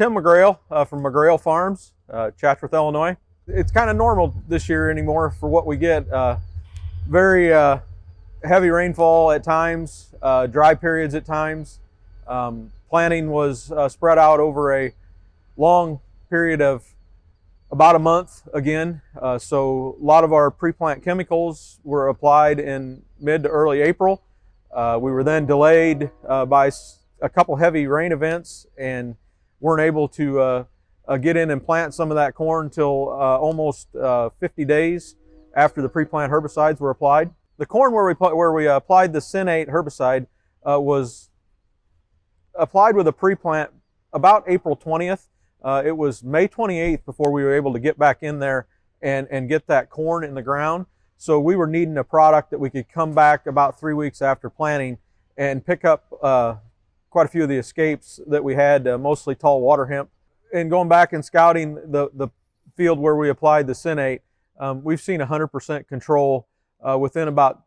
Tim McGrail from McGrail Farms, Chatsworth, Illinois. It's kind of normal this year anymore for what we get. Very heavy rainfall at times, dry periods at times. Planting was spread out over a long period of about a month again. So a lot of our pre-plant chemicals were applied in mid to early April. We were then delayed by a couple heavy rain events and weren't able to get in and plant some of that corn until almost 50 days after the pre-plant herbicides were applied. The corn where we applied the Sinate herbicide was applied with a pre-plant about April 20th. It was May 28th before we were able to get back in there and get that corn in the ground. So we were needing a product that we could come back about 3 weeks after planting and pick up quite a few of the escapes that we had, mostly tall water hemp. And going back and scouting the field where we applied the Sinate, we've seen 100% control within about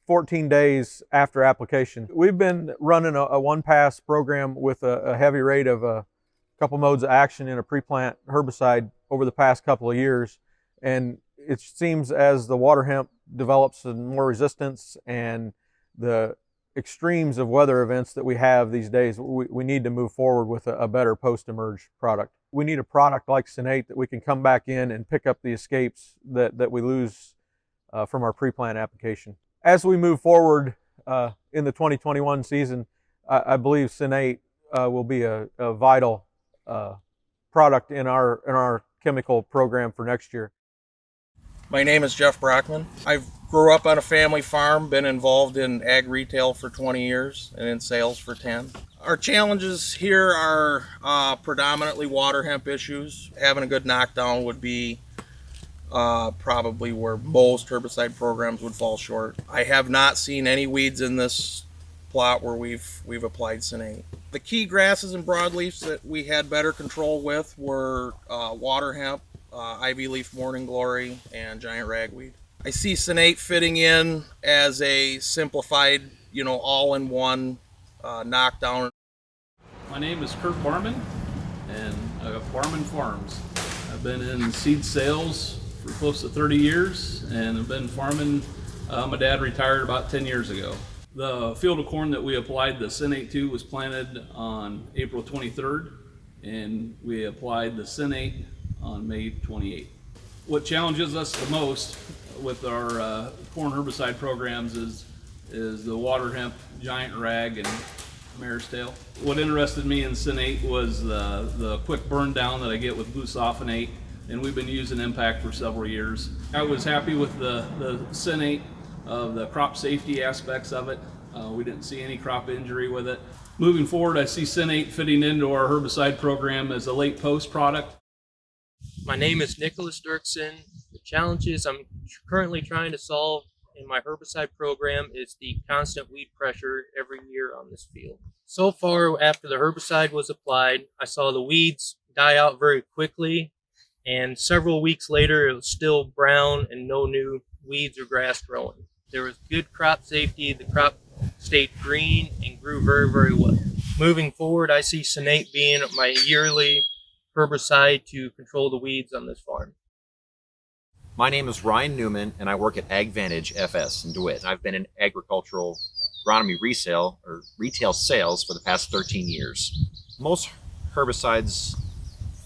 14 days after application. We've been running a one-pass program with a heavy rate of a couple modes of action in a pre-plant herbicide over the past couple of years. And it seems as the water hemp develops more resistance and the extremes of weather events that we have these days, we need to move forward with a better post-emerge product. We need a product like Sinate that we can come back in and pick up the escapes that we lose from our pre-plant application. As we move forward in the 2021 season, I believe Sinate will be a vital product in our chemical program for next year. My name is Kirk Brockman. I grew up on a family farm, been involved in ag retail for 20 years and in sales for 10. Our challenges here are predominantly water hemp issues. Having a good knockdown would be probably where most herbicide programs would fall short. I have not seen any weeds in this plot where we've applied Sinate. The key grasses and broadleafs that we had better control with were water hemp, ivy leaf morning glory, and giant ragweed. I see Sinate fitting in as a simplified, all-in-one knockdown. My name is Kirk Brockman, and I got Brockman Farms. I've been in seed sales for close to 30 years, and I've been farming. My dad retired about 10 years ago. The field of corn that we applied the Sinate to was planted on April 23rd, and we applied the Sinate on May 28th. What challenges us the most with our corn herbicide programs is the water hemp, giant rag, and mare's tail. What interested me in Sinate was the quick burn down that I get with glufosinate, and we've been using Impact for several years. I was happy with the Sinate, the crop safety aspects of it. We didn't see any crop injury with it. Moving forward, I see Sinate fitting into our herbicide program as a late post product. My name is Nicholas Dirksen. The challenges I'm currently trying to solve in my herbicide program is the constant weed pressure every year on this field. So far, after the herbicide was applied, I saw the weeds die out very quickly, and several weeks later it was still brown and no new weeds or grass growing. There was good crop safety, the crop stayed green and grew very, very well. Moving forward, I see Sinate being my yearly herbicide to control the weeds on this farm. My name is Ryan Newman, and I work at AgVantage FS in DeWitt. I've been in agricultural agronomy retail sales for the past 13 years. Most herbicides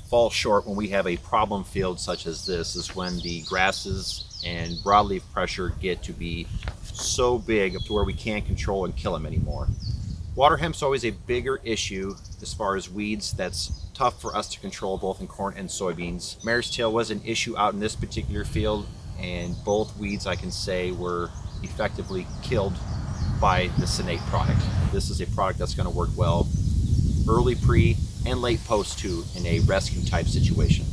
fall short when we have a problem field such as this, is when the grasses and broadleaf pressure get to be so big to where we can't control and kill them anymore. Water hemp's always a bigger issue as far as weeds. That's tough for us to control both in corn and soybeans. Mare's tail was an issue out in this particular field, and both weeds, I can say, were effectively killed by the Sinate product. This is a product that's going to work well early pre and late post too in a rescue type situation.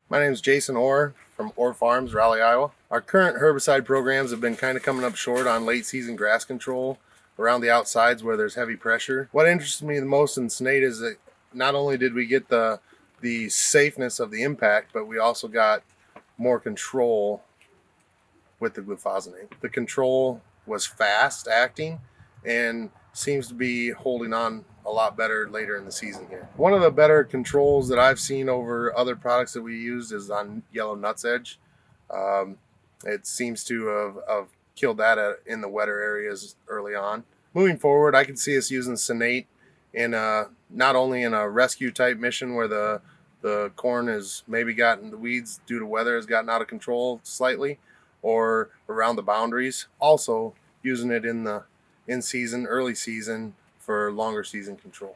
My name is Jason Orr from Orr Farms, Raleigh, Iowa. Our current herbicide programs have been kind of coming up short on late season grass control around the outsides where there's heavy pressure. What interests me the most in Sinate is that not only did we get the safeness of the Impact, but we also got more control with the glufosinate. The control was fast acting and seems to be holding on a lot better later in the season here. One of the better controls that I've seen over other products that we used is on yellow nutsedge. It seems to have killed that in the wetter areas early on. Moving forward, I can see us using Sinate in not only in a rescue type mission where the corn has maybe gotten, the weeds due to weather has gotten out of control slightly, or around the boundaries. Also using it in season, early season, for longer season control.